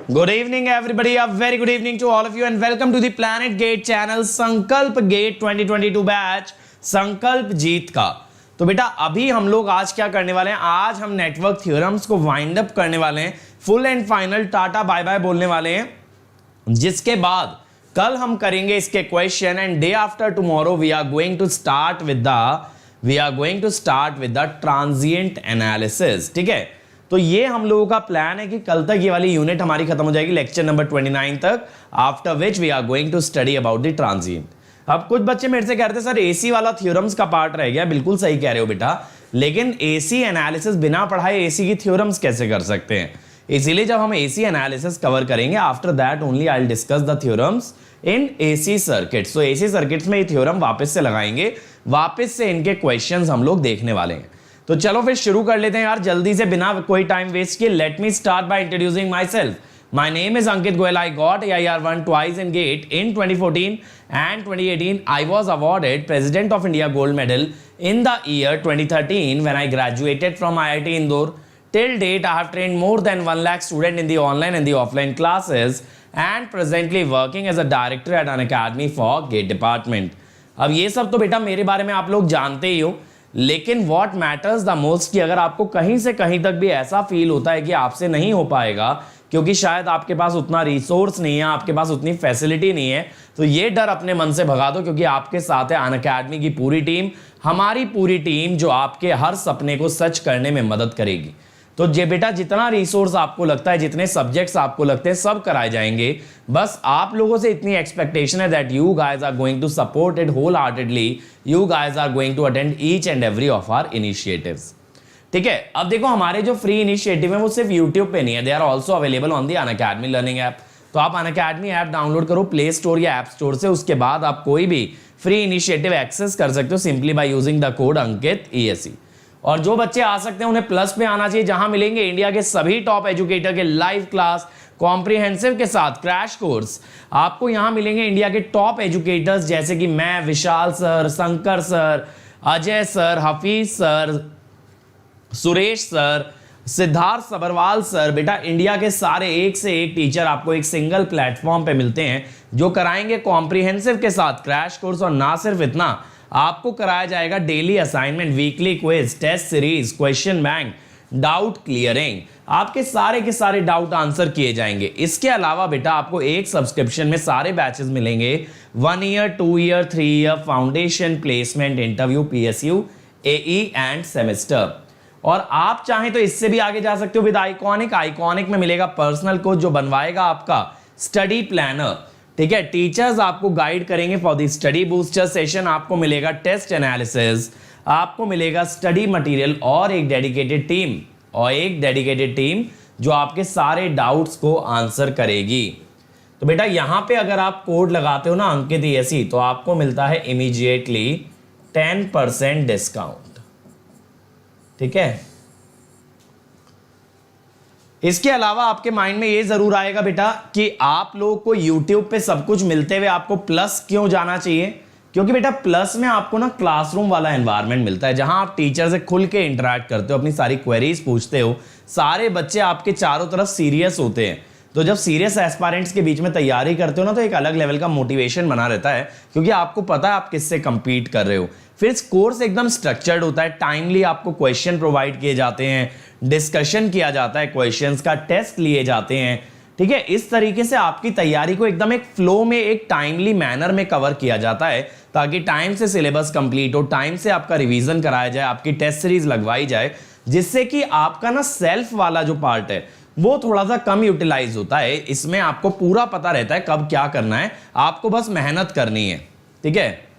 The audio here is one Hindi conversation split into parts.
Good evening, everybody. A very good evening to all of you, and welcome to the Planet Gate channel. संकल्प गेट 2022 बैच संकल्प जीत का। तो बेटा अभी हम लोग आज क्या करने वाले हैं, आज हम नेटवर्क थ्योरम्स को वाइंड अप करने वाले हैं, full and final tata bye bye बोलने वाले हैं, जिसके बाद कल हम करेंगे इसके question and day after tomorrow we are going to start with the transient analysis. ठीक है, तो ये हम लोगों का प्लान है कि कल तक ये वाली यूनिट हमारी खत्म हो जाएगी, लेक्चर नंबर 29 तक, after which we are going to study about the transient. अब कुछ बच्चे मेरे से कह रहे थे सर एसी वाला थ्योरम्स का पार्ट रह गया। बिल्कुल सही कह रहे हो बेटा, लेकिन एसी एनालिसिस बिना पढ़ाए एसी की थ्योरम्स कैसे कर सकते हैं, इसीलिए जब हम एसी एनालिसिस कवर करेंगे after that only I will discuss the theorems in AC circuits. तो एसी सर्किट्स में ये थ्योरम वापस से लगाएंगे, वापस से इनके क्वेश्चंस हम लोग देखने वाले हैं। तो चलो फिर शुरू कर लेते हैं यार जल्दी से, बिना कोई टाइम वेस्ट किए। Let me start by introducing my self. My name is Ankit Goyal. I got AIR1 twice in GATE in 2014 and 2018. I was awarded President of India Gold Medal in the year 2013 when I graduated from IIT Indore. Till date, I have trained more than 1 lakh students in the online and the offline classes and presently working as a director at an academy for GATE department. अब ये सब तो बेटा मेरे बारे में आप लोग जानते ही हो, लेकिन व्हाट मैटर्स द मोस्ट कि अगर आपको कहीं से कहीं तक भी ऐसा फील होता है कि आपसे नहीं हो पाएगा क्योंकि शायद आपके पास उतना रिसोर्स नहीं है, आपके पास उतनी फैसिलिटी नहीं है, तो ये डर अपने मन से भगा दो, क्योंकि आपके साथ है अनअकैडमी की पूरी टीम, हमारी पूरी टीम, जो आपके हर सपने को सच करने में मदद करेगी। तो जे बेटा जितना रिसोर्स आपको लगता है, जितने सब्जेक्ट्स आपको लगते हैं, सब कराए जाएंगे। बस आप लोगों से इतनी एक्सपेक्टेशन है that you guys are going to support it wholeheartedly, you guys are going to attend each and every of our initiatives. ठीक है, अब देखो हमारे जो फ्री इनिशिएटिव है वो सिर्फ यूट्यूब पे नहीं है, they are also available on the Unacademy learning app. तो आप अनअकैडमी ऐप डाउनलोड करो प्ले स्टोर या ऐप स्टोर से, उसके बाद आप कोई भी फ्री इनिशिएटिव एक्सेस कर सकते हो simply by using the code Ankit ESE। और जो बच्चे आ सकते हैं उन्हें प्लस पे आना चाहिए, जहां मिलेंगे इंडिया के सभी टॉप एजुकेटर के लाइव क्लास कॉम्प्रिहेंसिव के साथ क्रैश कोर्स। आपको यहां मिलेंगे इंडिया के टॉप एजुकेटर्स जैसे कि मैं, Vishal sir, Shankar sir, Ajay sir, Hafeez sir, Suresh sir, Siddharth Sabharwal sir. बेटा इंडिया के सारे एक से एक टीचर आपको एक सिंगल प्लेटफॉर्म पे मिलते हैं जो कराएंगे कॉम्प्रिहेंसिव के साथ क्रैश कोर्स। और ना सिर्फ इतना, आपको कराया जाएगा daily assignment, weekly quiz, test series, question bank, doubt clearing, आपके सारे के सारे डाउट आंसर किए जाएंगे। इसके अलावा बेटा आपको एक सब्सक्रिप्शन में सारे बैचेस मिलेंगे, 1 year, 2 year, 3 year, foundation, placement, interview, PSU, AE end semester. और आप चाहें तो इससे भी आगे जा सकते हो विद आइकॉनिक में मिलेगा पर्सनल कोच जो बनवाएगा आपका स्टडी प्लानर। ठीक है, टीचर्स आपको गाइड करेंगे for the study booster session, आपको मिलेगा टेस्ट एनालिसिस, आपको मिलेगा स्टडी मटेरियल और एक डेडिकेटेड टीम जो आपके सारे डाउट्स को आंसर करेगी। तो बेटा यहां पे अगर आप कोड लगाते हो ना अंकित ESE, तो आपको मिलता है इमीडिएटली 10% डिस्काउंट। ठीक है, इसके अलावा आपके माइंड में ये जरूर आएगा बेटा कि आप लोगों को YouTube पे सब कुछ मिलते हुए आपको प्लस क्यों जाना चाहिए, क्योंकि बेटा प्लस में आपको ना क्लासरूम वाला एनवायरनमेंट मिलता है जहां आप टीचर से खुल के इंटरेक्ट करते हो, अपनी सारी क्वेरीज पूछते हो, सारे बच्चे आपके चारों तरफ सीरियस होते हैं। तो जब सीरियस एस्पायरेंट्स के बीच में तैयारी करते हो ना, तो एक अलग लेवल का मोटिवेशन बना रहता है, क्योंकि आपको पता है आप किससे कंपीट कर रहे हो। फिर कोर्स एकदम स्ट्रक्चर्ड होता है, टाइमली आपको क्वेश्चन प्रोवाइड किए जाते हैं, डिस्कशन किया जाता है क्वेश्चंस का, टेस्ट लिए जाते हैं। ठीक है, इस तरीके से आपकी तैयारी को एकदम एक फ्लो में, एक टाइमली मैनर में कवर किया जाता है, ताकि टाइम से सिलेबस कंप्लीट हो, टाइम से आपका रिवीजन कराया जाए, आपकी टेस्ट सीरीज लगवाई जाए, जिससे कि आपका ना सेल्फ वाला जो पार्ट है वो थोड़ा सा कम यूटिलाइज होता है। इसमें आपको पूरा पता रहता है कब क्या करना है, आपको बस मेहनत करनी है। ठीक है,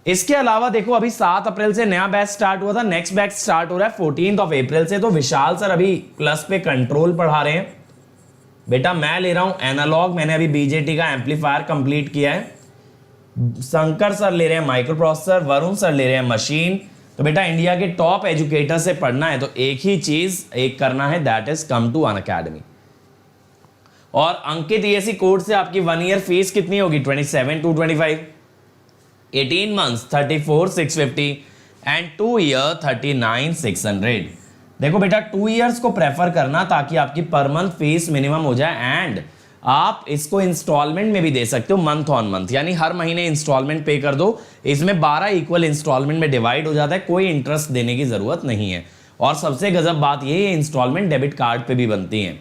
इसके अलावा देखो अभी 7 अप्रैल से नया बैच स्टार्ट हुआ था, नेक्स्ट बैच स्टार्ट हो रहा है 14 अप्रैल से। तो विशाल सर अभी प्लस पे कंट्रोल पढ़ा रहे हैं, बेटा मैं ले रहा हूं एनालॉग, मैंने अभी BJT का एम्पलीफायर कंप्लीट किया है। शंकर सर ले रहे हैं माइक्रो प्रोसेसर, वरुण सर ले रहे हैं मशीन। तो बेटा इंडिया के टॉप एजुकेटर से पढ़ना है तो एक ही चीज करना है, that is come to Unacademy. और अंकित ESE कोड से आपकी 1 ईयर फीस कितनी होगी, 27,225, 18 months 34,650 एंड 2 ईयर 39,600। देखो बेटा 2 इयर्स को प्रेफर करना ताकि आपकी पर मंथ फीस मिनिमम हो जाए, एंड आप इसको इंस्टॉलमेंट में भी दे सकते हो, मंथ ऑन मंथ, यानी हर महीने इंस्टॉलमेंट पे कर दो। इसमें 12 इक्वल इंस्टॉलमेंट में डिवाइड हो जाता है, कोई इंटरेस्ट देने की जरूरत नहीं है। और सबसे गजब बात ये इंस्टॉलमेंट डेबिट कार्ड पे भी बनती है।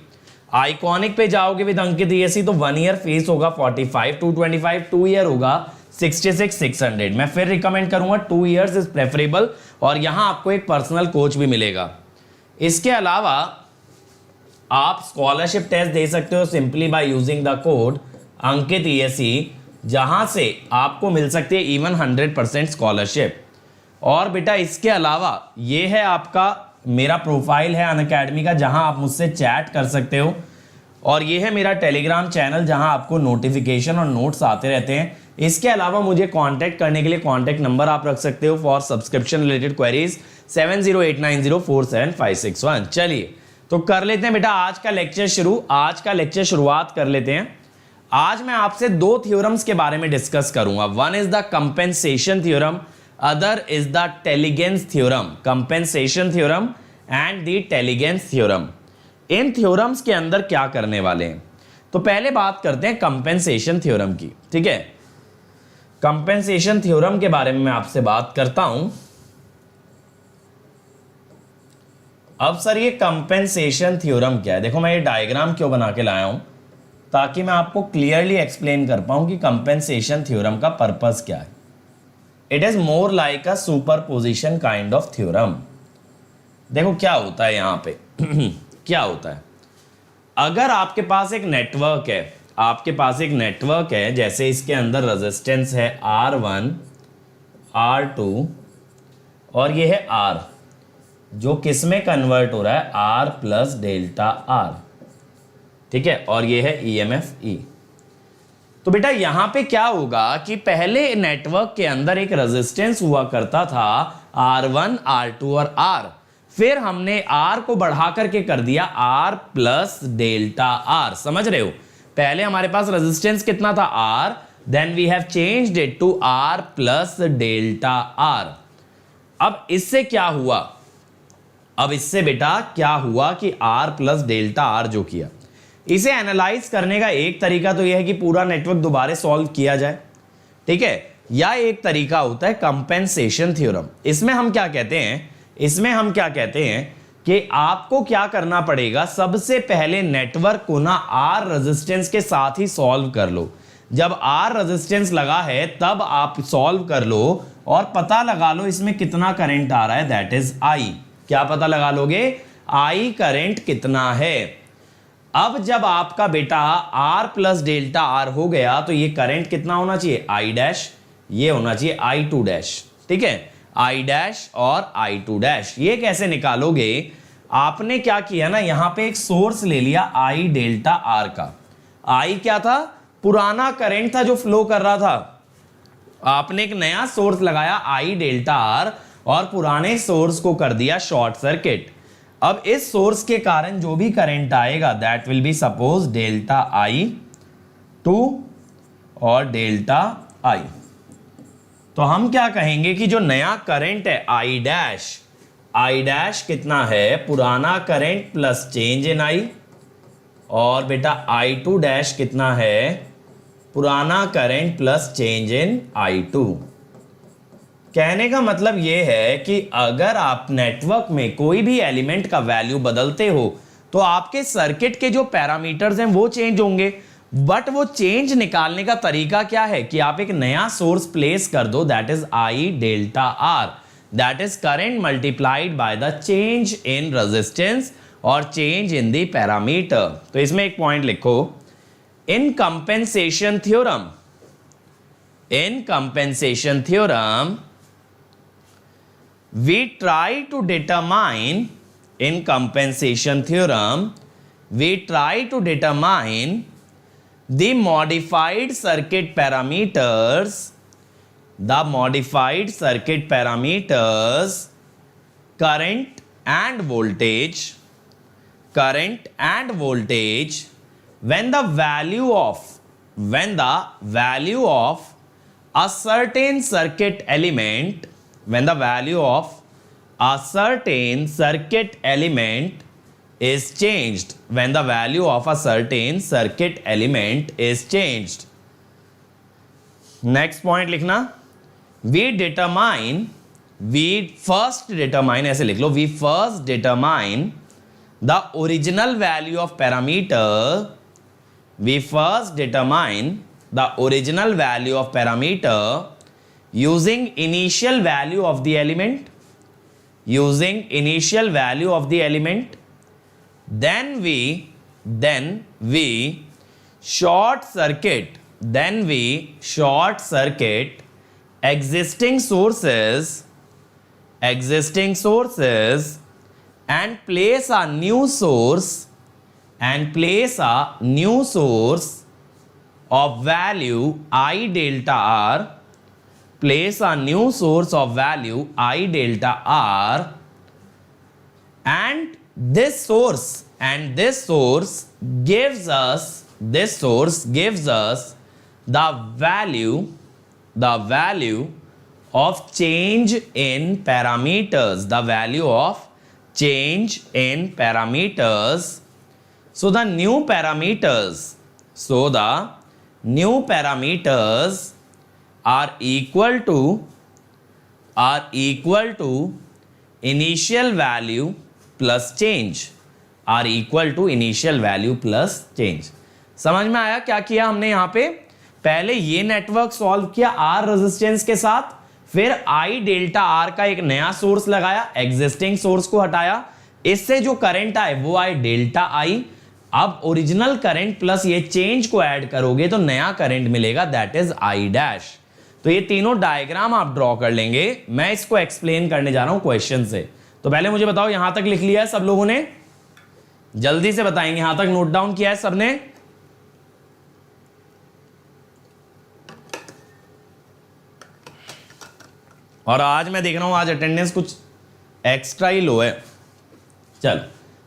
आइकॉनिक पे जाओगे विद अंकित ईएससी तो 1 ईयर फीस होगा 45,225, 2 ईयर होगा 66,600। मैं फिर रिकमेंड करूंगा 2 इयर्स इज प्रेफरेबल, और यहां आपको एक पर्सनल कोच भी मिलेगा। इसके अलावा आप स्कॉलरशिप टेस्ट दे सकते हो simply by using the code Ankit ESC, जहां से आपको मिल सकती है इवन 100% स्कॉलरशिप। और बेटा इसके अलावा ये है आपका मेरा प्रोफाइल है अनअकैडमी का, जहां आप मुझसे चैट कर सकते हो, और ये है मेरा टेलीग्राम चैनल जहां आपको नोटिफिकेशन और नोट्स आते रहते हैं। इसके अलावा मुझे कांटेक्ट करने के लिए कांटेक्ट नंबर आप रख सकते हो फॉर सब्सक्रिप्शन रिलेटेड क्वेरीज 7089047561। चलिए तो कर लेते हैं बेटा आज का लेक्चर शुरू। आज का लेक्चर शुरुआत कर लेते हैं। आज मैं आपसे 2 थ्योरम्स के बारे में डिस्कस करूंगा। One is the compensation theorem, other is the Tellegen's theorem. Compensation theorem and the Tellegen's theorem, इन थ्योरम्स के अंदर क्या करने वाले हैं। तो पहले बात करते हैं कंपेंसेशन थ्योरम की, ठीक है। कंपेंसेशन थ्योरम के बारे में मैं आपसे बात करता हूं। अब सर ये कंपेंसेशन थ्योरम क्या है, देखो मैं ये डायग्राम क्यों बना के लाया हूं, ताकि मैं आपको क्लियरली एक्सप्लेन कर पाऊं कि कंपेंसेशन थ्योरम का पर्पस क्या है। It is more like a superposition kind of theorem. देखो क्या होता है यहां पे क्या होता है, अगर आपके पास एक नेटवर्क है, आपके पास एक नेटवर्क है, जैसे इसके अंदर रेजिस्टेंस है R1 R2 और ये है R, जो किस में कन्वर्ट हो रहा है R प्लस डेल्टा R, ठीक है, और ये है EMF E। तो बेटा यहां पे क्या होगा कि पहले नेटवर्क के अंदर एक रेजिस्टेंस हुआ करता था R1 R2 और R, फिर हमने R को बढ़ा करके कर दिया R प्लस डेल्टा R। समझ रहे हो, पहले हमारे पास रेजिस्टेंस कितना था R, then we have changed it to R plus delta R। अब इससे क्या हुआ, अब इससे बेटा क्या हुआ कि R प्लस डेल्टा R जो किया, इसे एनालाइज करने का एक तरीका तो यह है कि पूरा नेटवर्क दोबारा सॉल्व किया जाए, ठीक है, या एक तरीका होता है कंपेंसेशन थ्योरम। इसमें हम क्या कहते हैं, इसमें हम क्या कहते हैं कि आपको क्या करना पड़ेगा, सबसे पहले नेटवर्क को ना R रेजिस्टेंस के साथ ही सॉल्व कर लो। जब R रेजिस्टेंस लगा है तब आप सॉल्व कर लो और पता लगा लो इसमें कितना करंट आ रहा है, दैट इज I। क्या पता लगा लोगे, I करंट कितना है। अब जब आपका बेटा R प्लस डेल्टा R हो गया तो ये करंट कितना होना चाहिए, I डैश, ये होना चाहिए I2 डैश, ठीक है, I डैश और I2 डैश। ये कैसे निकालोगे, आपने क्या किया ना, यहां पे एक सोर्स ले लिया I डेल्टा R का। I क्या था, पुराना करंट था जो फ्लो कर रहा था, आपने एक नया सोर्स लगाया I डेल्टा R और पुराने सोर्स को कर दिया शॉर्ट सर्किट। अब इस सोर्स के कारण जो भी करंट आएगा that will be suppose delta I2 और डेल्टा I। तो हम क्या कहेंगे कि जो नया करंट है I डैश कितना है, पुराना current plus change in I, और बेटा I2 डैश कितना है, पुराना current plus change in I2। कहने का मतलब यह है कि अगर आप नेटवर्क में कोई भी एलिमेंट का वैल्यू बदलते हो तो आपके सर्किट के जो पैरामीटर्स हैं वो चेंज होंगे, बट वो चेंज निकालने का तरीका क्या है कि आप एक नया सोर्स प्लेस कर दो, that is I delta R, that is current multiplied by the change in resistance और चेंज इन द पैरामीटर। तो इसमें एक पॉइंट लिखो, in compensation theorem we try to determine, in compensation theorem we try to determine the modified circuit parameters, current and voltage when the value of a certain circuit element, when the value of a certain circuit element is changed when the value of a certain circuit element is changed. Next point लिखना, we first determine, ऐसे लिख लो, we first determine the original value of parameter. We first determine the original value of parameter using initial value of the element. Using initial value of the element. Then we short circuit. Then we short circuit existing sources and place a new source of value I delta R. Place a new source of value I delta R, and this source gives us the value of change in parameters. The value of change in parameters. So the new parameters are equal to initial value plus change. Are equal to initial value plus change. समझ में आया क्या किया हमने यहां पे? पहले ये नेटवर्क सॉल्व किया R रेजिस्टेंस के साथ, फिर I डेल्टा R का एक नया सोर्स लगाया, एग्जिस्टिंग सोर्स को हटाया, इससे जो करंट आए वो आए डेल्टा I. अब ओरिजिनल करंट प्लस ये चेंज को ऐड करोगे तो नया करंट मिलेगा, दैट इज I डैश. तो ये तीनों डायग्राम आप ड्रॉ कर लेंगे. मैं इसको एक्सप्लेन करने जा रहा हूं क्वेश्चन से. तो पहले मुझे बताओ, यहां तक लिख लिया है सब लोगों ने? जल्दी से बताएंगे, यहां तक नोट डाउन किया है सबने? और आज मैं देख रहा हूं आज अटेंडेंस कुछ एक्स्ट्रा ही लो है. चल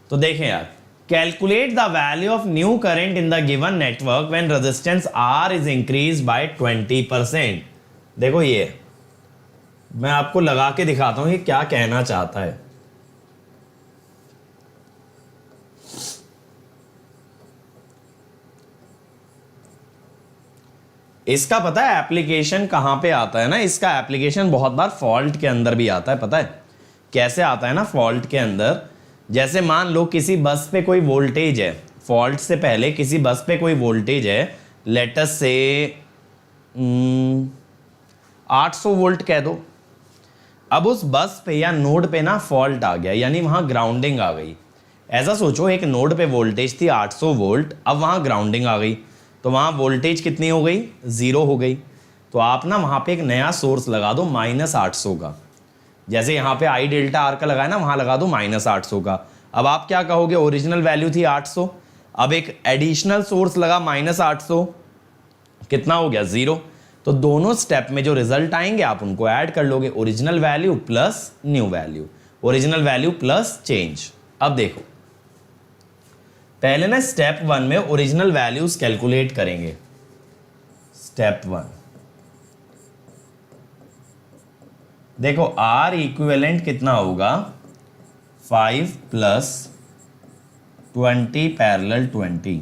तो देखें यार, calculate the value of new current in the given network when resistance R is increase by 20%. देखो ये मैं आपको लगा के दिखाता हूं कि क्या कहना चाहता है. इसका पता है एप्लीकेशन कहां पे आता है ना? इसका एप्लीकेशन बहुत बार फॉल्ट के अंदर भी आता है. पता है कैसे आता है ना? फॉल्ट के अंदर, जैसे मान लो किसी बस पे कोई वोल्टेज है, फॉल्ट से पहले किसी बस पे कोई वोल्टेज है, लेट अस से 800 वोल्ट कह दो. अब उस बस पे या नोड पे ना फॉल्ट आ गया, यानी वहां ग्राउंडिंग आ गई. ऐसा सोचो, एक नोड पे वोल्टेज थी 800 वोल्ट, अब वहां ग्राउंडिंग आ गई, तो वहां वोल्टेज कितनी हो गई? 0 हो गई. तो आप ना वहां पे एक नया सोर्स लगा दो -800 का. जैसे यहाँ पे I डेल्टा R का लगाया ना, वहां लगा दो -800 का. अब आप क्या कहोगे? ओरिजिनल वैल्यू थी 800, अब एक एडिशनल सोर्स लगा -800, कितना हो गया? 0. तो दोनों स्टेप में जो रिजल्ट आएंगे आप उनको ऐड कर लोगे, original value plus new value, original value plus change. अब देखो, पहले ना स्टेप 1 में ओरिजिनल वैल्यूज कैलकुलेट करेंगे. स्टेप 1 देखो, R इक्विवेलेंट कितना होगा? 5 + 20 पैरेलल 20,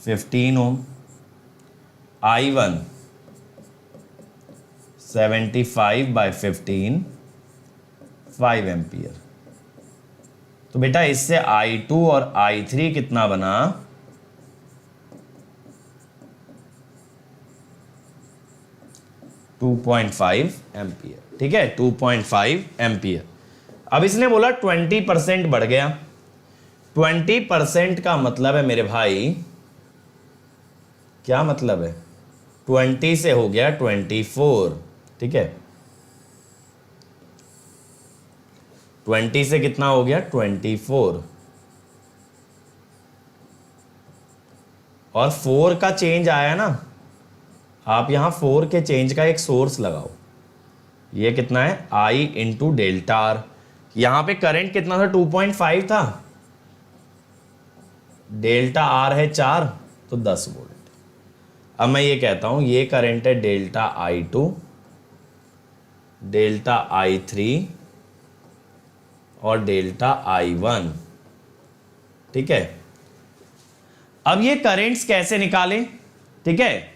15 ओम. I1 75/15, 5 ampere. तो बेटा इससे I2 और I3 कितना बना? 2.5 एम्पियर. ठीक है, 2.5 एम्पियर. अब इसने बोला 20% बढ़ गया. 20% का मतलब है मेरे भाई, क्या मतलब है? 20 से हो गया 24. ठीक है, 20 से कितना हो गया? 24. और 4 का चेंज आया ना, आप यहां 4 के चेंज का एक सोर्स लगाओ. ये कितना है? I into delta R. यहां पे करंट कितना था? 2.5 था. डेल्टा R है 4, तो 10 वोल्ट. अब मैं ये कहता हूं ये करंट है डेल्टा I2, डेल्टा I3 और डेल्टा I1, ठीक है। अब ये करंट्स कैसे निकालें, ठीक है,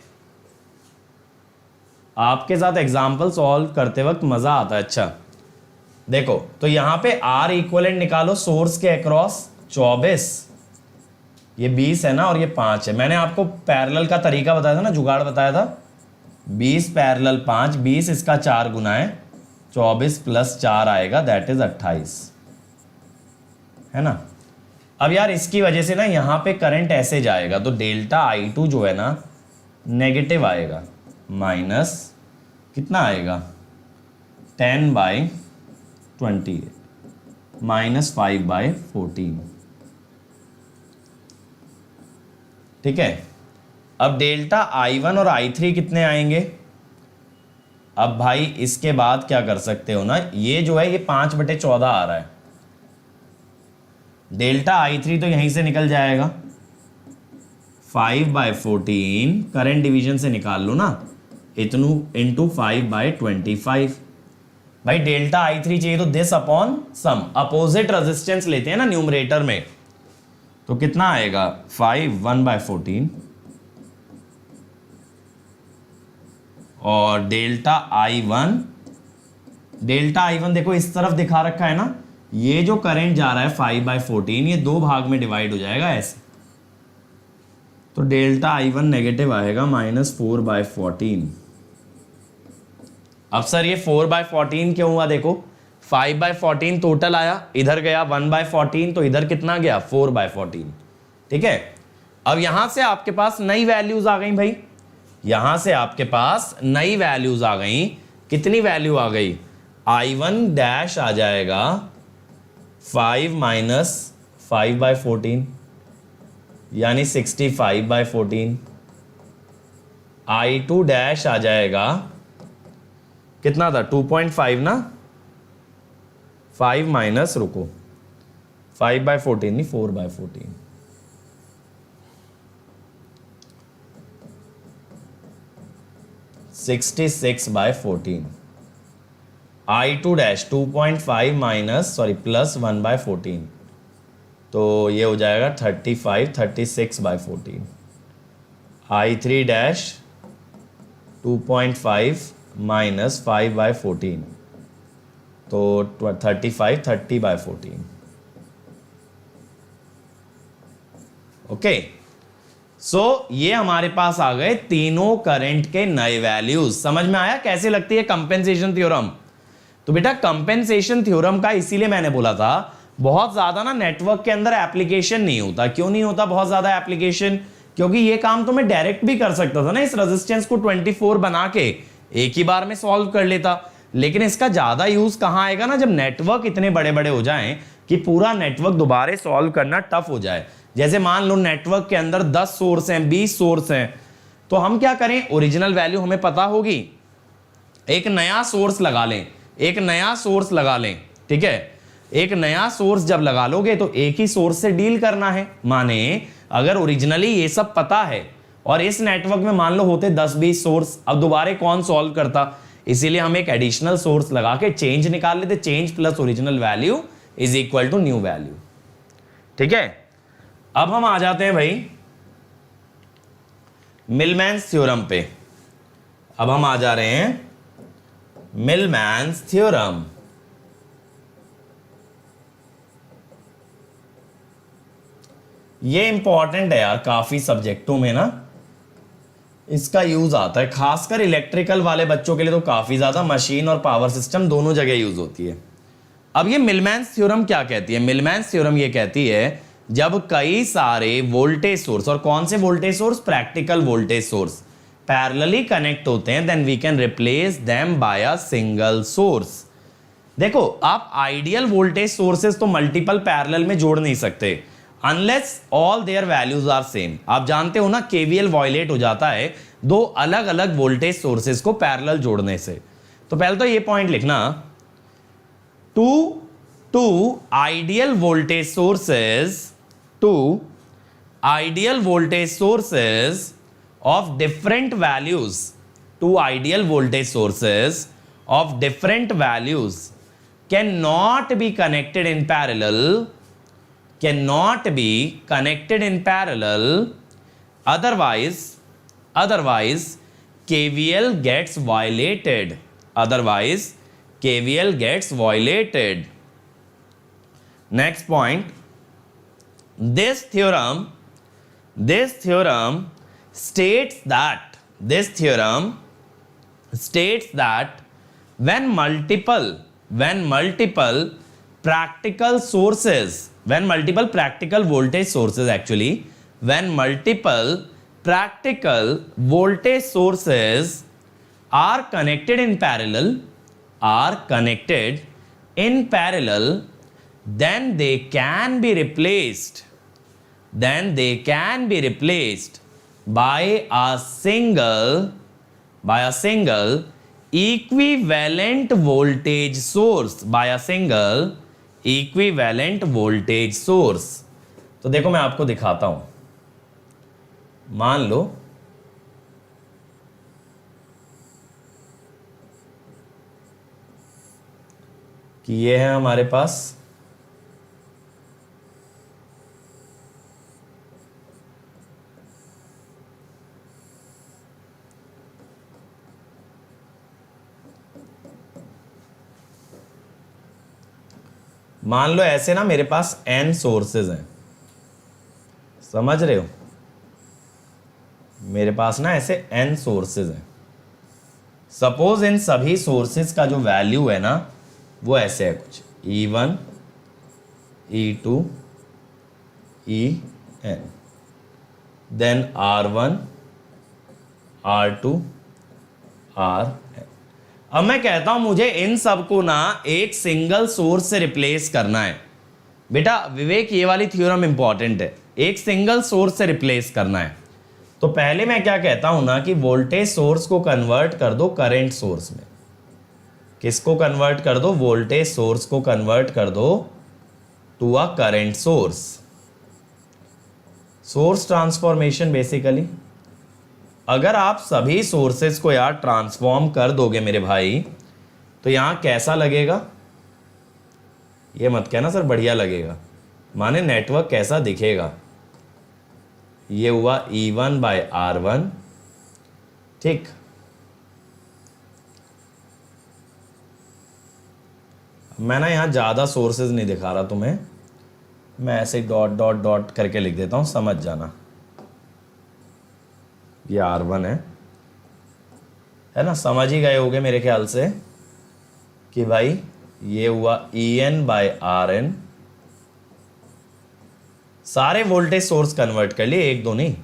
आपके साथ एग्जाम्पल सॉल्व करते वक्त मजा आता है। अच्छा देखो, तो यहां पे R इक्वलेंट निकालो सोर्स के अक्रॉस 24, ये 20 है ना और ये 5 है। मैंने आपको पैरेलल का तरीका बताया था ना, जुगाड़ बताया था, 20 पैरेलल 5, 20 इसका 4 गुना है, 24 प्लस 4 आएगा, दैट इज 28, है ना। अब यार इसकी वजह से ना यहाँ पे करंट ऐसे जाएगा, तो डेल्टा I2 जो है ना नेगेटिव आएगा, माइनस कितना आएगा 10/20 माइनस 5/14, ठीक है। अब डेल्टा I1 और I3 कितने आएंगे। अब भाई इसके बाद क्या कर सकते हो ना, ये जो है ये 5/14 आ रहा है, डेल्टा I3 तो यहीं से निकल जाएगा, 5/14 करंट डिवीजन से निकाल लो ना, इतनू इंटू 5/25। भाई डेल्टा I3 चाहिए तो this upon sum, opposite resistance लेते हैं ना न्यूमरेटर में, तो कितना आएगा 5 1/14 और डेल्टा I1, डेल्टा I1 देखो इस तरफ दिखा रखा है ना, ये जो करंट जा रहा है 5/14 ये 2 भाग में डिवाइड हो जाएगा ऐसे, तो डेल्टा I1 नेगेटिव आएगा -4/14। अब सर ये 4/14 क्यों हुआ, देखो 5/14 टोटल आया, इधर गया 1/14, तो इधर कितना गया 4/14, ठीक है। अब यहां से आपके पास नई वैल्यूज आ गई भाई, यहां से आपके पास नई वैल्यूज आ गई, कितनी वैल्यू आ गई, I1 डैश आ जाएगा 5 - 5/14 यानी 65/14, I2 डैश आ जाएगा कितना था 2.5 ना, 5 माइनस रुको 5/14 नहीं 4/14, 66/14, I2 dash 2.5 minus sorry plus 1/14, तो ये हो जाएगा 36/14, I3 डैश 2.5 माइनस 5/14, तो 30/14, ओके। सो ये हमारे पास आ गए तीनों करंट के नए वैल्यूज। समझ में आया कैसे लगती है कंपेंसेशन थ्योरम। तो बेटा कंपेंसेशन थ्योरम का इसीलिए मैंने बोला था बहुत ज्यादा ना नेटवर्क के अंदर एप्लीकेशन नहीं होता। क्यों नहीं होता बहुत ज्यादा एप्लीकेशन, क्योंकि ये काम तो मैं डायरेक्ट भी कर सकता था ना, इस रेजिस्टेंस को 24 बना के एक ही बार में सॉल्व कर लेता, लेकिन इसका ज्यादा यूज कहां आएगा ना, जब नेटवर्क इतने बड़े बड़े हो जाएं कि पूरा नेटवर्क दोबारा सॉल्व करना टफ हो जाए। जैसे मान लो नेटवर्क के अंदर 10 सोर्स हैं, 20 सोर्स हैं, तो हम क्या करें, ओरिजिनल वैल्यू हमें पता होगी, एक नया सोर्स लगा लें, एक नया सोर्स लगा लें, ठीक है। एक नया सोर्स जब लगा लोगे तो एक ही सोर्स से डील करना है। माने अगर ओरिजिनली ये सब पता है और इस नेटवर्क में मान लो होते 10-20 सोर्स, अब दोबारा कौन सॉल्व करता, इसीलिए हम एक एडिशनल सोर्स लगा के चेंज निकाल लेते, change plus original value is equal to new value, ठीक है। अब हम आ जाते हैं भाई मिलमैन्स थ्योरम पे। अब हम आ जा रहे हैं मिलमैन्स थ्योरम। ये इंपॉर्टेंट है यार, काफी सब्जेक्टों में ना इसका यूज आता है, खासकर इलेक्ट्रिकल वाले बच्चों के लिए तो काफी ज्यादा, मशीन और पावर सिस्टम दोनों जगह यूज होती है। अब ये मिलमैन्स थ्योरम क्या कहती है, मिलमैन्स थ्योरम ये कहती है जब कई सारे वोल्टेज सोर्स, और कौन से voltage source, practical voltage source, parallelly connect होते हैं, then we can replace them by a single source. देखो आप आइडियल वोल्टेज सोर्सेस तो मल्टीपल पैरेलल में जोड़ नहीं सकते unless all their values are same. आप जानते हो ना केवीएल वायलेट हो जाता है दो अलग अलग वोल्टेज सोर्सेस को पैरेलल जोड़ने से। तो पहले तो ये पॉइंट लिखना, two ideal voltage sources, two ideal voltage sources of different values, two ideal voltage sources of different values cannot be connected in parallel, cannot be connected in parallel, otherwise KVL gets violated, otherwise KVL gets violated. Next point, this theorem states that when multiple practical sources, when multiple practical voltage sources actually, when multiple practical voltage sources are connected in parallel, then they can be replaced by a single equivalent voltage source, by a single equivalent voltage source. तो देखो मैं आपको दिखाता हूं, मान लो कि ये है हमारे पास मान लो ऐसे ना मेरे पास n सोर्सेज हैं, समझ रहे हो, मेरे पास ना ऐसे n सोर्सेज हैं। सपोज इन सभी सोर्सेज का जो वैल्यू है ना वो ऐसे है कुछ E1 E2 En, then R1 R2 Rn। अब मैं कहता हूं मुझे इन सबको ना एक सिंगल सोर्स से रिप्लेस करना है। बेटा विवेक ये वाली थ्योरम इंपॉर्टेंट है, एक सिंगल सोर्स से रिप्लेस करना है। तो पहले मैं क्या कहता हूं ना कि वोल्टेज सोर्स को कन्वर्ट कर दो करंट सोर्स में। किसको कन्वर्ट कर दो? वोल्टेज सोर्स को कन्वर्ट कर दो to a current source. Source transformation basically. अगर आप सभी सोर्सेज को यार ट्रांसफॉर्म कर दोगे मेरे भाई तो यहां कैसा लगेगा? ये मत कहना सर बढ़िया लगेगा, माने नेटवर्क कैसा दिखेगा। ये हुआ E1 बाय R1, ठीक। मैं ना यहां ज्यादा सोर्सेज नहीं दिखा रहा तुम्हें, मैं ऐसे डॉट डॉट डॉट करके लिख देता हूं, समझ जाना। ये R1 है ना, समझ ही गए होगे मेरे ख्याल से कि भाई ये हुआ En बाय Rn। सारे वोल्टेज सोर्स कन्वर्ट कर लिए, एक दो नहीं।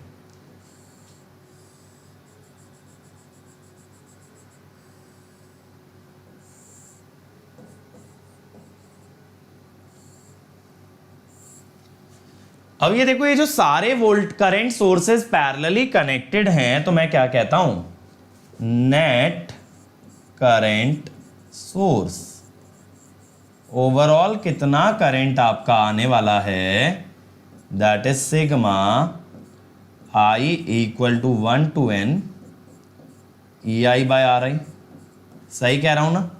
अब ये देखो, ये जो सारे volt current sources parallelly connected हैं, तो मैं क्या कहता हूं? Net current source. ओवरऑल कितना करंट आपका आने वाला है? That is sigma I equal to 1 to n EI by RI। सही कह रहा हूं ना?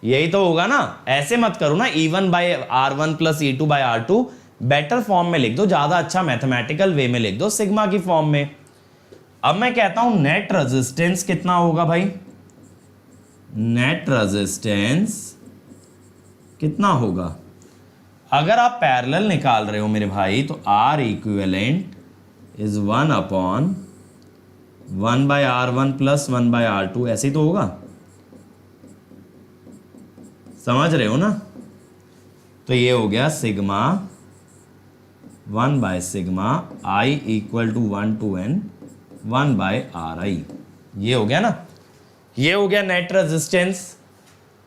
यही तो होगा ना। ऐसे मत करो ना, E1 by R1 plus E2 by R2। Better form में लिख दो, ज्यादा अच्छा मैथमेटिकल वे में लिख दो, सिग्मा की फॉर्म में। अब मैं कहता हूं नेट रेजिस्टेंस कितना होगा भाई? नेट रेजिस्टेंस कितना होगा? अगर आप पैरेलल निकाल रहे हो मेरे भाई तो R equivalent is 1 upon 1 by R1 plus 1 by R2, ऐसे ही तो होगा, समझ रहे हो ना? तो ये हो गया sigma 1 by sigma I equal to 1 to n 1 by RI। ये हो गया ना, ये हो गया नेट रेजिस्टेंस।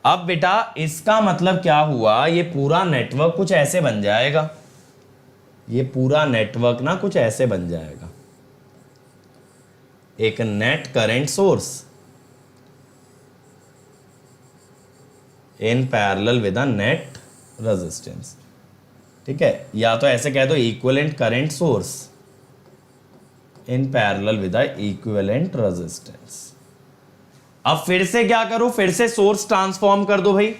अब बेटा इसका मतलब क्या हुआ? ये पूरा नेटवर्क कुछ ऐसे बन जाएगा, ये पूरा नेटवर्क ना कुछ ऐसे बन जाएगा। एक net current source in parallel with a net resistance, ठीक है। या तो ऐसे कह दो equivalent current source in parallel with a equivalent resistance. अब फिर से क्या करूं? फिर से सोर्स ट्रांसफॉर्म कर दो भाई,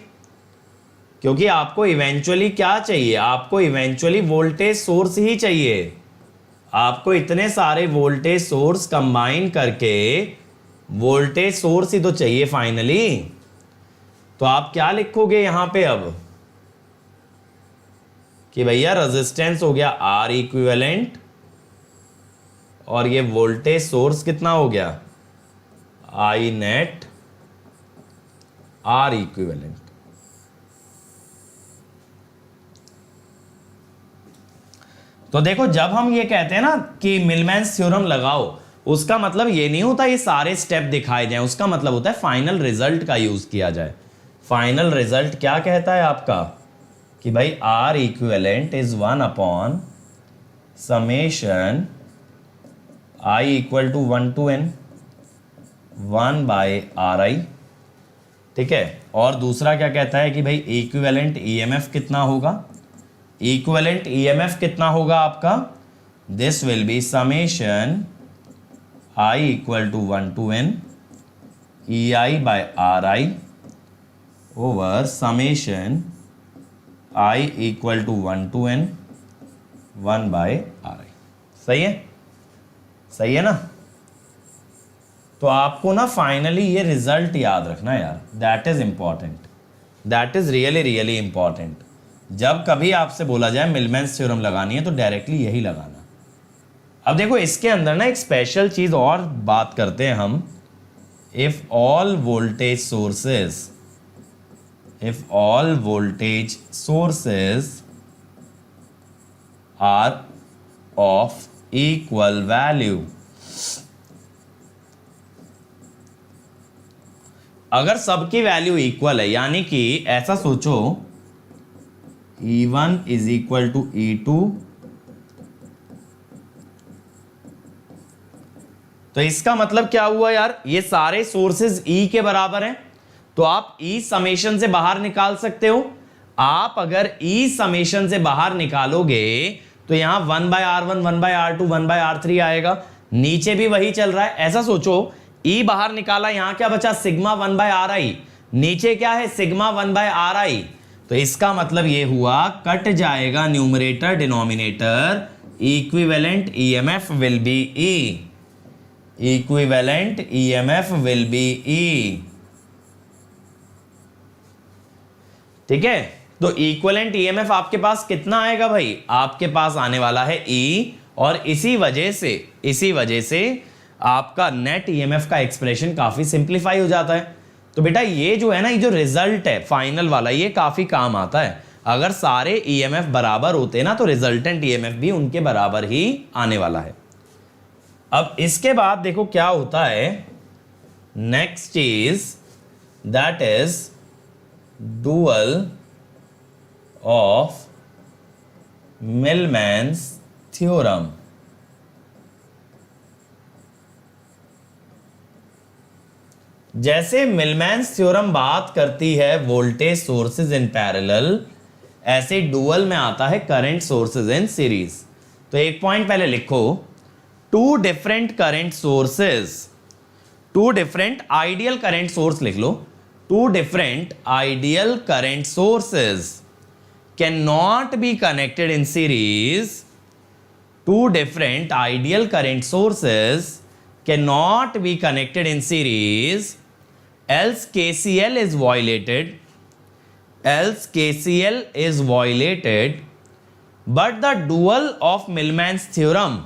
क्योंकि आपको इवेंचुअली क्या चाहिए, आपको इवेंचुअली वोल्टेज सोर्स ही चाहिए। आपको इतने सारे वोल्टेज सोर्स कंबाइन करके वोल्टेज सोर्स ही तो चाहिए फाइनली। तो आप क्या लिखोगे यहां पे अब कि भैया रेजिस्टेंस हो गया आर इक्विवेलेंट और ये वोल्टेज सोर्स कितना हो गया आई नेट आर इक्विवेलेंट। तो देखो जब हम ये कहते हैं ना कि मिलमैन्स थ्योरम लगाओ, उसका मतलब ये नहीं होता ये सारे स्टेप दिखाए जाएं, उसका मतलब होता है फाइनल रिजल्ट का यूज किया जाए। फाइनल रिजल्ट क्या कहता है आपका कि भाई R equivalent is 1 upon summation I equal to 1 to n 1 by R I. ठीक है, और दूसरा क्या कहता है कि भाई इक्विवेलेंट ईएमएफ कितना होगा, इक्विवेलेंट ईएमएफ कितना होगा आपका, this will be summation I equal to 1 to n E I by R I over summation I equal to 1 to n 1 by R I. सही है, सही है ना। तो आपको ना फाइनली ये रिजल्ट याद रखना यार, that is important, that is really really important. जब कभी आपसे बोला जाए मिलमैन्स थ्योरम लगानी है तो डायरेक्टली यही लगाना। अब देखो इसके अंदर ना एक स्पेशल चीज और बात करते हैं हम, if all voltage sources are of equal value. अगर सबकी वैल्यू इक्वल है, यानी कि ऐसा सोचो E1 is equal to E2, तो इसका मतलब क्या हुआ यार, ये सारे सोर्सेज E के बराबर हैं, तो आप E समेशन से बाहर निकाल सकते हो। आप अगर E समेशन से बाहर निकालोगे तो यहां 1 by R1 1 by R2 1 bye R3 आएगा, नीचे भी वही चल रहा है। ऐसा सोचो E बाहर निकाला, यहां क्या बचा सिग्मा 1 बाय आर आई, नीचे क्या है सिग्मा 1 बाय आर आई। तो इसका मतलब ये हुआ कट जाएगा numerator denominator, equivalent EMF will be E, equivalent EMF will be E। ठीक है, तो इक्विवेलेंट ईएमएफ आपके पास कितना आएगा भाई, आपके पास आने वाला है E, और इसी वजह से आपका नेट ईएमएफ का एक्सप्रेशन काफी सिंप्लीफाई हो जाता है। तो बेटा ये जो है ना, ये जो रिजल्ट है फाइनल वाला, ये काफी काम आता है। अगर सारे ईएमएफ बराबर होते ना तो रिजल्टेंट ईएमएफ भी उनके बराबर ही आने वाला है। अब इसके बाद देखो क्या होता है, next is that is dual of Millman's theorem. जैसे मिलमैन्स थ्योरम बात करती है वोल्टेज सोर्सेज इन पैरेलल, ऐसे डुअल में आता है करंट सोर्सेज इन सीरीज। तो एक पॉइंट पहले लिखो, two different current sources, two different ideal current source लिख लो, two different ideal current sources can not be connected in series, two different ideal current sources cannot be connected in series, else KCL is violated, but the dual of Millman's theorem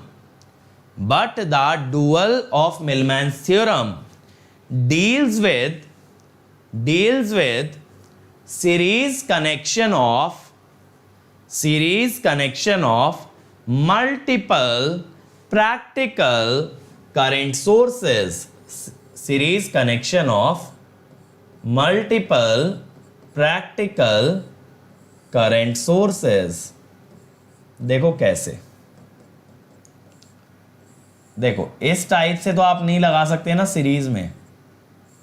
deals with series connection of multiple practical current sources, series connection of multiple practical current sources। देखो कैसे, देखो इस टाइप से तो आप नहीं लगा सकते ना सीरीज में,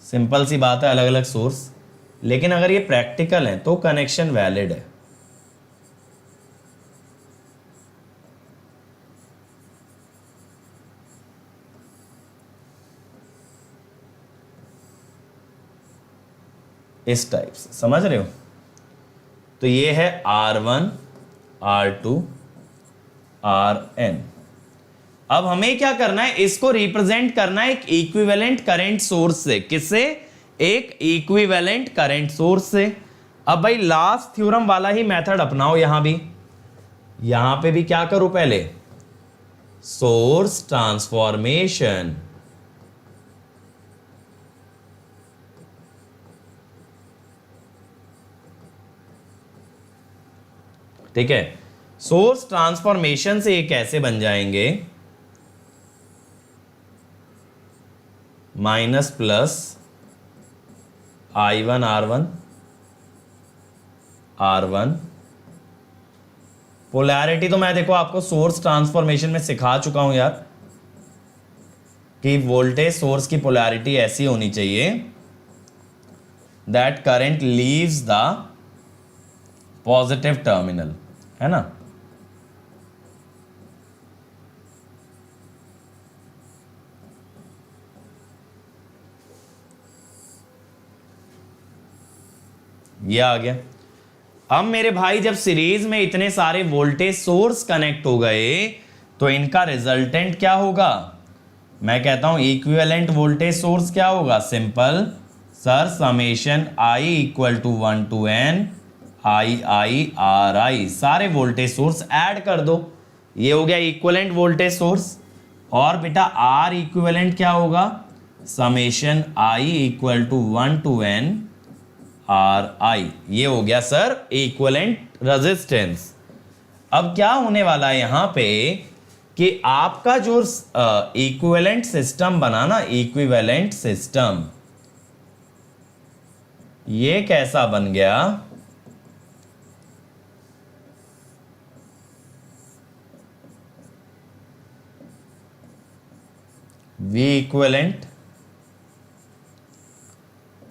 सिंपल सी बात है, अलग अलग सोर्स। लेकिन अगर ये प्रैक्टिकल है तो कनेक्शन वैलिड है। इस टाइप से समझ रहे हो। तो ये है R1 R2 Rn। अब हमें क्या करना है, इसको रिप्रेजेंट करना है एक इक्विवेलेंट करंट सोर्स से। किससे? एक इक्विवेलेंट करंट सोर्स से। अब भाई लास्ट थ्योरम वाला ही मेथड अपनाओ यहां भी। यहां पे भी क्या करो, पहले सोर्स ट्रांसफॉर्मेशन। ठीक है, सोर्स ट्रांसफॉर्मेशन से ये कैसे बन जाएंगे, minus plus I1 R1 polarity तो मैं देखो आपको सोर्स ट्रांसफॉर्मेशन में सिखा चुका हूं यार, कि वोल्टेज सोर्स की पोलैरिटी ऐसी होनी चाहिए that current leaves the positive terminal, है ना। ये आ गया। अब मेरे भाई जब सीरीज में इतने सारे वोल्टेज सोर्स कनेक्ट हो गए तो इनका रिजल्टेंट क्या होगा, मैं कहता हूं इक्विवेलेंट वोल्टेज सोर्स क्या होगा, simple sir, summation I equal to 1 to n I सारे वोल्टेज सोर्स ऐड कर दो, ये हो गया इक्विवेलेंट वोल्टेज सोर्स। और बेटा आर इक्विवेलेंट क्या होगा, summation I equal to 1 to n RI, ये हो गया सर इक्विवेलेंट रेजिस्टेंस। अब क्या होने वाला है यहां पे कि आपका जो इक्विवेलेंट सिस्टम बना ना, इक्विवेलेंट सिस्टम, ये कैसा बन गया, V equivalent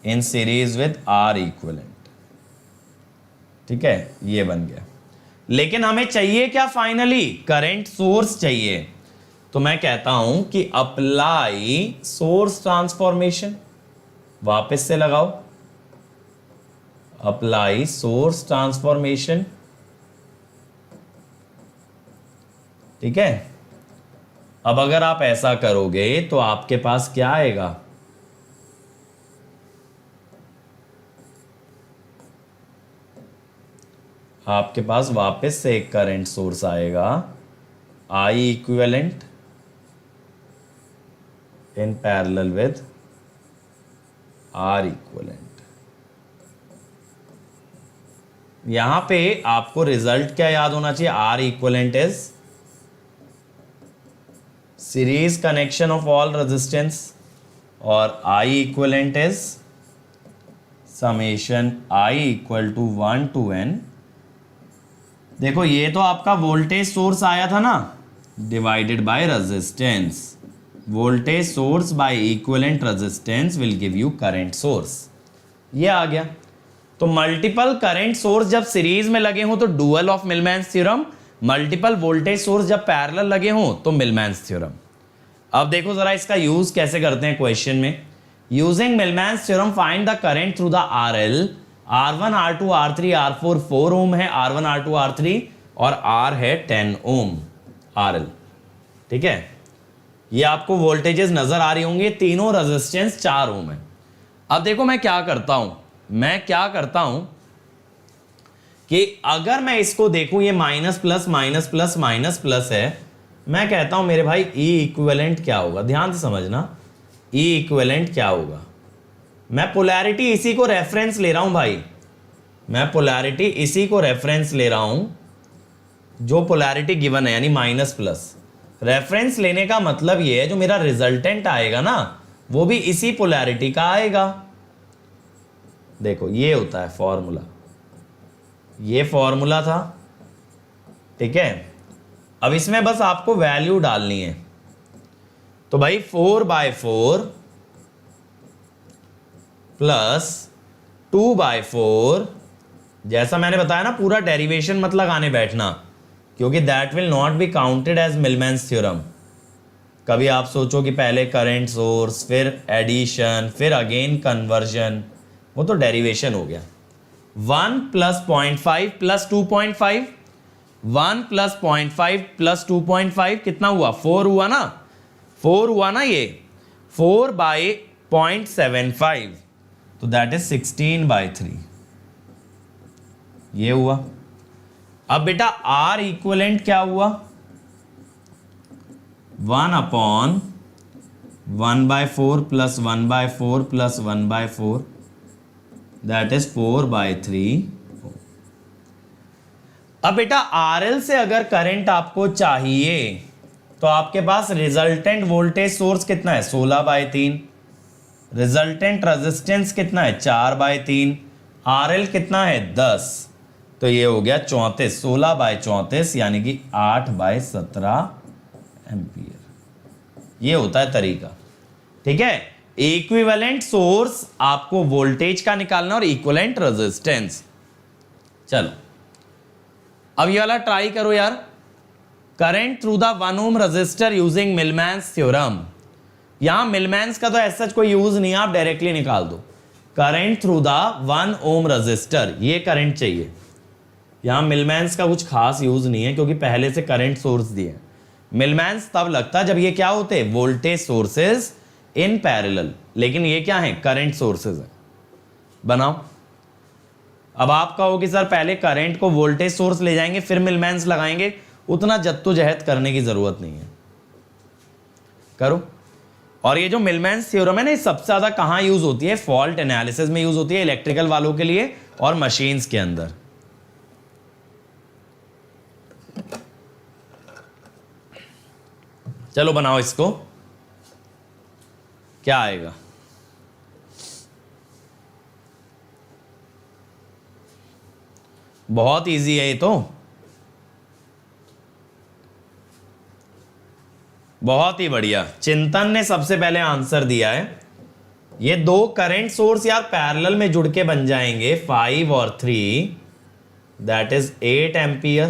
in series with R equivalent. ठीक है, ये बन गया। लेकिन हमें चाहिए क्या फाइनली, करंट सोर्स चाहिए। तो मैं कहता हूं कि अप्लाई सोर्स ट्रांसफॉर्मेशन, वापस से लगाओ, अप्लाई सोर्स ट्रांसफॉर्मेशन। ठीक है, अब अगर आप ऐसा करोगे तो आपके पास क्या आएगा, आपके पास वापस से एक करंट सोर्स आएगा, I equivalent in parallel with R equivalent. यहां पे आपको रिजल्ट क्या याद होना चाहिए, R equivalent is series connection of all resistance, और I equivalent is summation I equal to 1 to n। देखो ये तो आपका वोल्टेज सोर्स आया था ना, divided by resistance, voltage source by equivalent resistance will give you current source, ये आ गया। तो मल्टीपल करंट सोर्स जब सीरीज में लगे हों तो dual of Millman's theorem, multiple voltage source जब पैरेलल लगे हों तो मिलमैन्स थ्योरम। अब देखो जरा इसका यूज कैसे करते हैं क्वेश्चन में, using Millman's theorem find the current through the RL, R1 R2 R3 R4 4 ohm है, R1 R2 R3, और R है 10 ओम RL। ठीक है, ये आपको वोल्टेजेस नजर आ रही होंगे, तीनों रेजिस्टेंस 4 ओम है। अब देखो मैं क्या करता हूं कि अगर मैं इसको देखूं, ये minus plus minus plus minus plus है, मैं कहता हूं मेरे भाई E इक्विवेलेंट क्या होगा, ध्यान से समझना, E इक्विवेलेंट क्या होगा। मैं पोलैरिटी इसी को रेफरेंस ले रहा हूं भाई, मैं पोलैरिटी इसी को रेफरेंस ले रहा हूं, जो पोलैरिटी गिवन है, यानी माइनस प्लस। रेफरेंस लेने का मतलब ये है जो मेरा रिजल्टेंट आएगा ना, वो भी इसी पोलैरिटी का आएगा। देखो ये होता है फॉर्मूला, ये फॉर्मूला था। ठीक है, अब इसमें बस आपको वैल्यू डालनी है। तो भाई 4/4 प्लस 2/4, जैसा मैंने बताया ना, पूरा डेरिवेशन मत लगाने बैठना, क्योंकि that will not be counted as Millman's theorem. कभी आप सोचो कि पहले करंट सोर्स, फिर एडिशन, फिर अगेन कन्वर्जन, वो तो डेरिवेशन हो गया। 1 प्लस 0.5 प्लस 2.5, 1 प्लस 0.5 प्लस 2.5 कितना हुआ? 4 हुआ ना, 4 हुआ ना ये, 4 बाई 0.75, तो दैट इज 16/3, ये हुआ। अब बेटा R इक्वलेंट क्या हुआ? 1/1/4 प्लस 1/4 प्लस 1/4, दैट इज 4/3। अब बेटा RL से अगर करंट आपको चाहिए तो आपके पास रिजल्टेंट वोल्टेज सोर्स कितना है? 16/3। रिजल्टेंट रेजिस्टेंस कितना है? 4/3। RL कितना है? 10। तो ये हो गया 34, 16/34 यानी कि 8/17 एम्पियर। ये होता है तरीका, ठीक है। इक्विवेलेंट सोर्स आपको वोल्टेज का निकालना और इक्विवेलेंट रेजिस्टेंस। चलो अब ये वाला ट्राई करो यार। Current through the 1 ohm resistor using Millman's theorem. यहां मिलमैन्स का तो ऐसा कोई यूज नहीं है, आप डायरेक्टली निकाल दो। Current through the 1 ohm resistor, ये करंट चाहिए। यहां मिलमैन्स का कुछ खास यूज नहीं है क्योंकि पहले से करंट सोर्स दिए। मिलमैन्स तब लगता है जब ये क्या होते हैं? वोल्टेज सोर्सेज इन पैरेलल, लेकिन ये क्या है? करंट सोर्सेज है। बनाओ। अब आप कहो कि सर पहले करंट को वोल्टेज सोर्स ले जाएंगे फिर मिलमैन्स लगाएंगे, उतना जद्दोजहद करने की जरूरत नहीं है, करो। और ये जो मिलमैन्स थ्योरम है ना, ये सबसे ज्यादा कहां यूज होती है? फॉल्ट एनालिसिस में यूज होती है, इलेक्ट्रिकल वालों के लिए और मशीन्स के अंदर। चलो बनाओ इसको, क्या आएगा? बहुत इजी है ये तो, बहुत ही बढ़िया। चिंतन ने सबसे पहले आंसर दिया है। ये दो करंट सोर्स यार पैरेलल में जुड़ के बन जाएंगे 5 और 3, दैट इज 8 एम्पियर।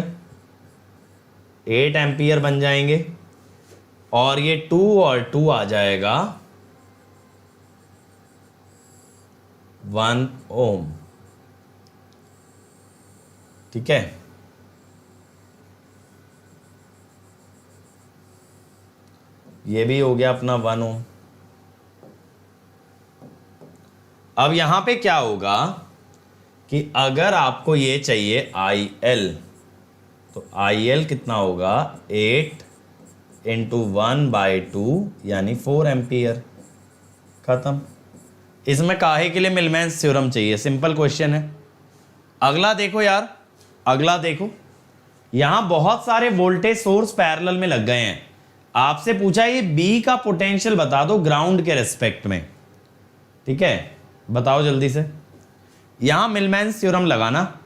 8 एम्पियर बन जाएंगे और ये 2 और 2 आ जाएगा 1 ओम, ठीक है। ये भी हो गया अपना 1 ओम। अब यहां पे क्या होगा कि अगर आपको ये चाहिए IL, तो IL कितना होगा? 8 इंटू 1/2 यानी 4 एम्पियर। खत्म। इसमें काहे के लिए मिलमैन्स थ्योरम चाहिए? सिंपल क्वेश्चन है। अगला देखो यार, अगला देखो। यहां बहुत सारे वोल्टेज सोर्स पैरेलल में लग गए हैं। आपसे पूछा ये बी का पोटेंशियल बता दो ग्राउंड के रेस्पेक्ट में, ठीक है। बताओ जल्दी से। यहां मिलमैन्स थ्योरम लगाना,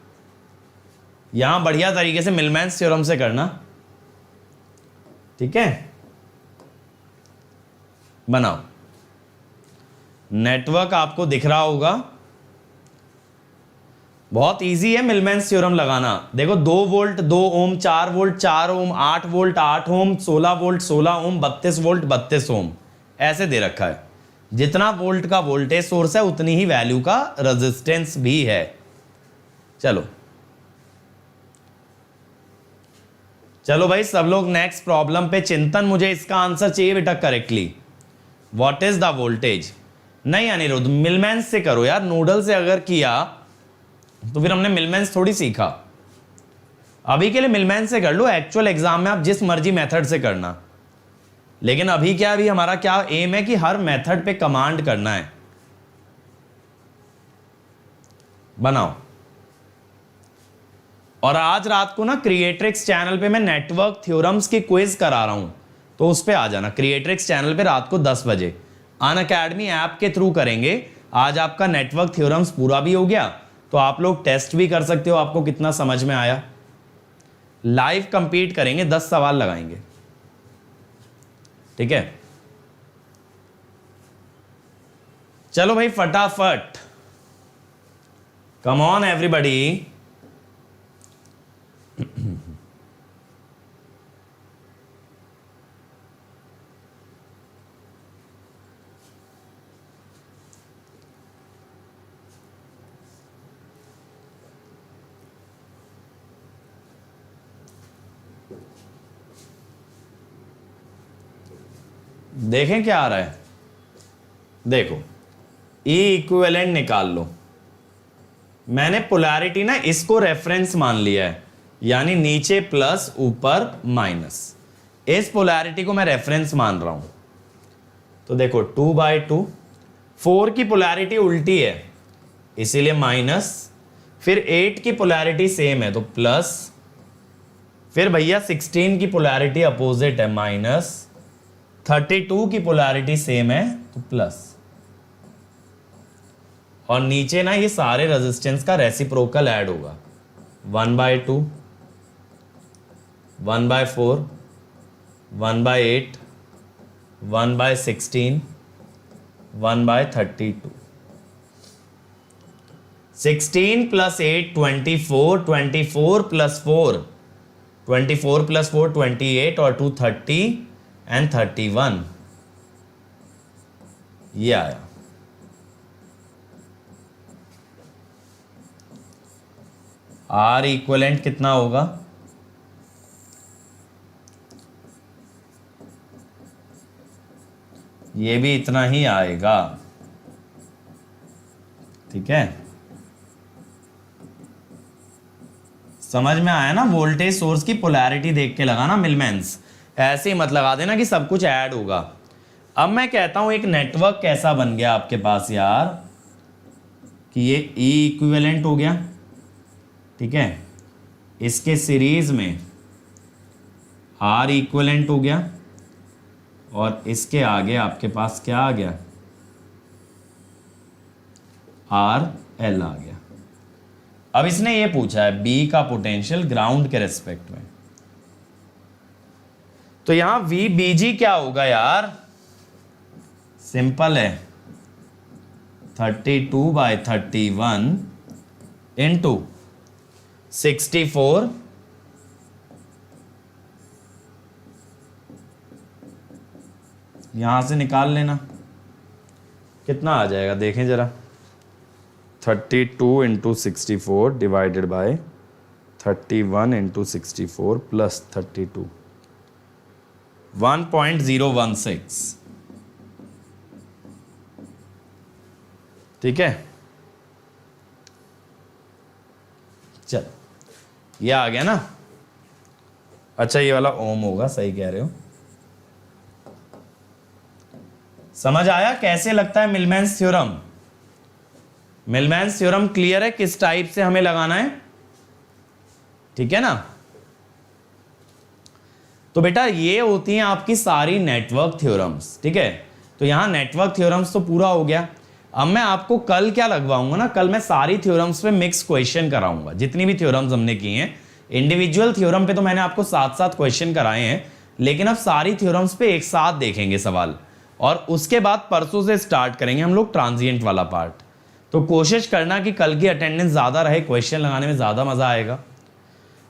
यहां बढ़िया तरीके से मिलमैन्स थ्योरम से करना, ठीक है। बनाओ। नेटवर्क आपको दिख रहा होगा, बहुत इजी है मिलमैन्स थ्योरम लगाना। देखो 2 वोल्ट 2 ओम, 4 वोल्ट 4 ओम, 8 वोल्ट 8 ओम, 16 वोल्ट 16 ओम, 32 वोल्ट 32 ओम, ऐसे दे रखा है। जितना वोल्ट का वोल्टेज सोर्स है उतनी ही वैल्यू का रेजिस्टेंस भी है। चलो चलो भाई सब लोग नेक्स्ट प्रॉब्लम पे। चिंतन मुझे इसका आंसर चाहिए बेटा correctly. What is the voltage? नहीं अनिरुद्ध, मिलमैन्स से करो यार। नूडल से अगर किया तो फिर हमने मिलमैन्स थोड़ी सीखा। अभी के लिए मिलमैन्स से कर लो, एक्चुअल एग्जाम में आप जिस मर्जी मेथड से करना। लेकिन अभी क्या, अभी हमारा क्या एम है कि हर मेथड पे कमांड करना है। बनाओ। और आज रात को ना क्रिएट्रिक्स चैनल पे मैं नेटवर्क थ्योरम्स की क्विज करा रहा हूं, तो उस पे आ जाना। क्रिएट्रिक्स चैनल पे रात को 10 बजे अनअकैडमी ऐप के थ्रू करेंगे। आज आपका नेटवर्क थ्योरम्स पूरा भी हो गया, तो आप लोग टेस्ट भी कर सकते हो आपको कितना समझ में आया। लाइव कंपीट करेंगे, 10 सवाल लगाएंगे, ठीक है। चलो भाई फटाफट, कम ऑन एवरीबॉडी। देखें क्या आ रहा है, देखो E इक्विवेलेंट निकाल लो। मैंने पोलैरिटी ना इसको रेफरेंस मान लिया है, यानी नीचे प्लस ऊपर माइनस, इस पोलैरिटी को मैं रेफरेंस मान रहा हूं। तो देखो 2/2, 4 की पोलैरिटी उल्टी है इसीलिए माइनस, फिर 8 की पोलैरिटी सेम है तो प्लस, फिर भैया 16 की पोलैरिटी अपोजिट है माइनस, 32 की पोलैरिटी सेम है तो प्लस, और नीचे ना ये सारे रेजिस्टेंस का रेसिप्रोकल ऐड होगा, 1/2, 1/4, 1/8, 1/16, 1/32। 16 + 8 24, 24 + 4 24 + 4 28 और 2 30 and 31, ये आया। R इक्विवेलेंट कितना होगा, ये भी इतना ही आएगा, ठीक है। समझ में आया ना, वोल्टेज सोर्स की पोलैरिटी देख के लगाना मिलमेंस, ऐसे ही मत लगा देना कि सब कुछ ऐड होगा। अब मैं कहता हूं एक नेटवर्क कैसा बन गया आपके पास यार, कि ये E इक्विवेलेंट हो गया, ठीक है, इसके सीरीज में R इक्विवेलेंट हो गया, और इसके आगे आपके पास क्या आ गया, RL आ गया। अब इसने ये पूछा है B का पोटेंशियल ग्राउंड के रेस्पेक्ट में, तो यहां VBG क्या होगा यार, सिंपल है, 32/31 इंटू 64 यहां से निकाल लेना, कितना आ जाएगा देखें जरा, 32 × 64 डिवाइडेड बाय 31 × 64 प्लस 32, 1.016, ठीक है। चल ये आ गया ना, अच्छा ये वाला ओम होगा, सही कह रहे हो। समझ आया कैसे लगता है मिलमैन्स थ्योरम? मिलमैन्स थ्योरम क्लियर है किस टाइप से हमें लगाना है, ठीक है ना। तो बेटा ये होती हैं आपकी सारी नेटवर्क थ्योरम्स, ठीक है। तो यहां नेटवर्क थ्योरम्स तो पूरा हो गया। अब मैं आपको कल क्या लगवाऊंगा ना, कल मैं सारी थ्योरम्स पे मिक्स क्वेश्चन कराऊंगा, जितनी भी थ्योरम्स हमने की हैं। इंडिविजुअल थ्योरम पे तो मैंने आपको 7-7 क्वेश्चन कराए हैं, लेकिन अब सारी थ्योरम्स पे एक साथ देखेंगे सवाल, और उसके बाद परसों से स्टार्ट करेंगे हम लोग ट्रांजिएंट वाला पार्ट। तो कोशिश करना कि कल की अटेंडेंस ज़्यादा रहे, क्वेश्चन लगाने में ज़्यादा मज़ा आएगा।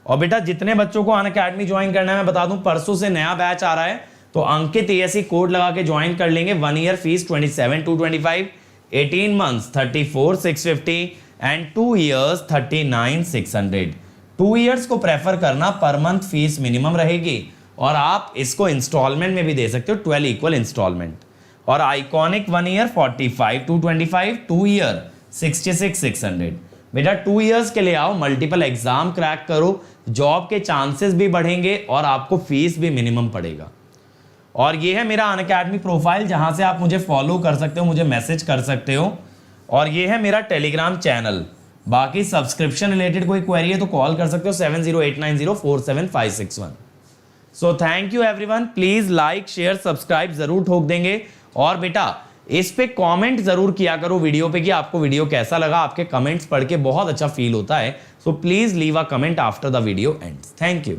और बेटा जितने बच्चों को अनअकैडमी ज्वाइन करना है, मैं बता दूं परसों से नया बैच आ रहा है, तो अंकित ASE कोड लगा के ज्वाइन कर लेंगे। 1 year fees 27,225, 18 months 34,650 and 2 years 39,600। 2 years को प्रेफर करना, पर मंथ फीस मिनिमम रहेगी, और आप इसको इंस्टॉलमेंट में भी दे सकते हो, 12 इक्वल इंस्टॉलमेंट। और आइकॉनिक 1 ईयर 45,225, 2 ईयर 66,600। बेटा 2 इयर्स के लिए आओ, मल्टीपल एग्जाम क्रैक करो, जॉब के चांसेस भी बढ़ेंगे और आपको फीस भी मिनिमम पड़ेगा। और ये है मेरा अनअकैडमी प्रोफाइल, जहां से आप मुझे फॉलो कर सकते हो, मुझे मैसेज कर सकते हो, और ये है मेरा टेलीग्राम चैनल। बाकी सब्सक्रिप्शन रिलेटेड कोई क्वेरी है तो कॉल कर सकते हो 7089047561। So thank you everyone, please like share subscribe जरूर ठोक देंगे। और बेटा इस पे कमेंट जरूर किया करो वीडियो पे कि आपको वीडियो कैसा लगा, आपके कमेंट्स पढ़ के बहुत अच्छा फील होता है। So please leave a comment after the video ends. Thank you.